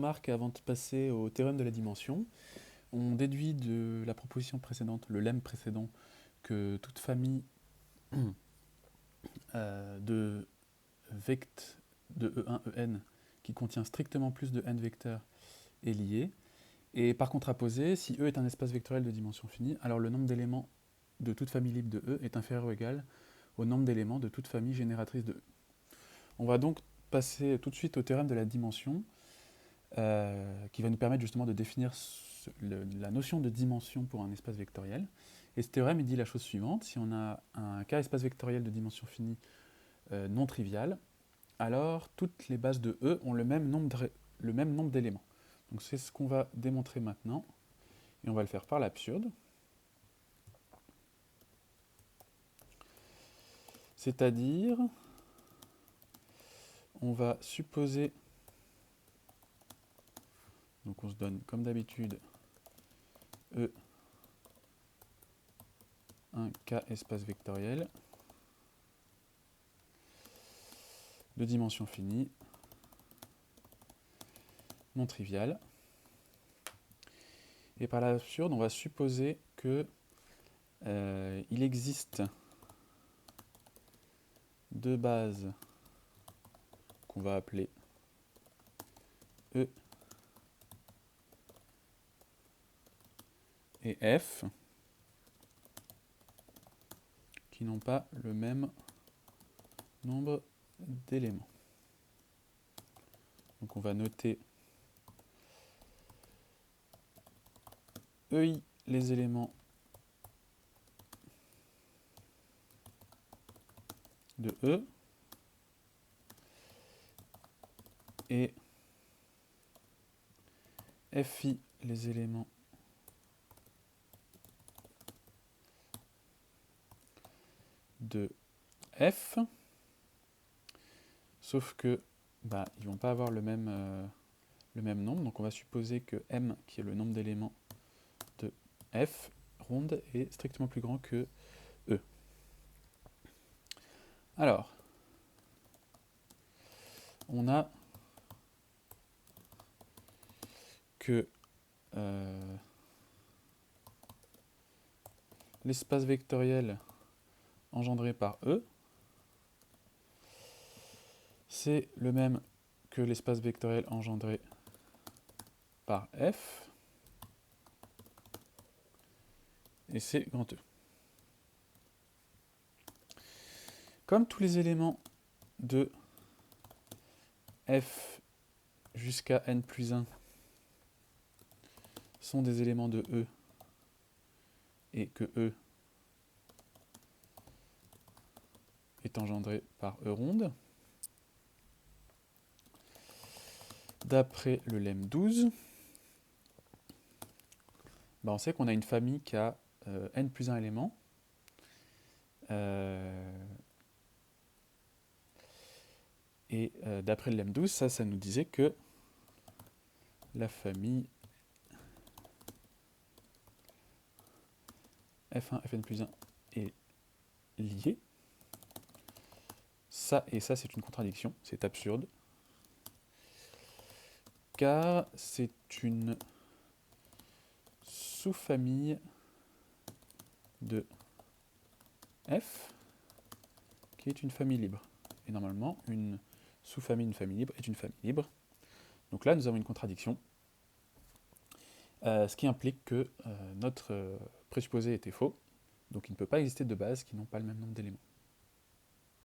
remarque avant de passer au théorème de la dimension. On déduit de la proposition précédente, le lemme précédent, que toute famille de vect de E1, En qui contient strictement plus de n vecteurs est liée. Et par contraposé, si E est un espace vectoriel de dimension finie, alors le nombre d'éléments de toute famille libre de E est inférieur ou égal au nombre d'éléments de toute famille génératrice de E. On va donc passer tout de suite au théorème de la dimension, qui va nous permettre justement de définir la notion de dimension pour un espace vectoriel. Et ce théorème il dit la chose suivante: si on a un K espace vectoriel de dimension finie non trivial, alors toutes les bases de E ont le même nombre d'éléments. Donc c'est ce qu'on va démontrer maintenant, et on va le faire par l'absurde. C'est-à-dire, on va supposer, donc on se donne comme d'habitude E un K espace vectoriel de dimension finie, non trivial. Et par l'absurde, on va supposer que il existe deux bases qu'on va appeler E et F qui n'ont pas le même nombre d'éléments. Donc on va noter EI les éléments de E et FI les éléments de F, sauf que ils vont pas avoir le même nombre, donc on va supposer que M, qui est le nombre d'éléments de F ronde, est strictement plus grand que E. Alors, on a que l'espace vectoriel engendré par E, c'est le même que l'espace vectoriel engendré par F, et c'est grand E. Comme tous les éléments de F jusqu'à n plus 1 sont des éléments de E, et que E est engendré par E ronde, d'après le lemme 12, on sait qu'on a une famille qui a n plus 1 éléments. Et d'après le lemme 12, ça nous disait que la famille F1, Fn plus 1 est liée. Ça et ça, c'est une contradiction, c'est absurde. Car c'est une sous-famille de F qui est une famille libre. Et normalement, une sous-famille d'une famille libre est une famille libre. Donc là, nous avons une contradiction, ce qui implique que notre présupposé était faux, donc il ne peut pas exister de bases qui n'ont pas le même nombre d'éléments.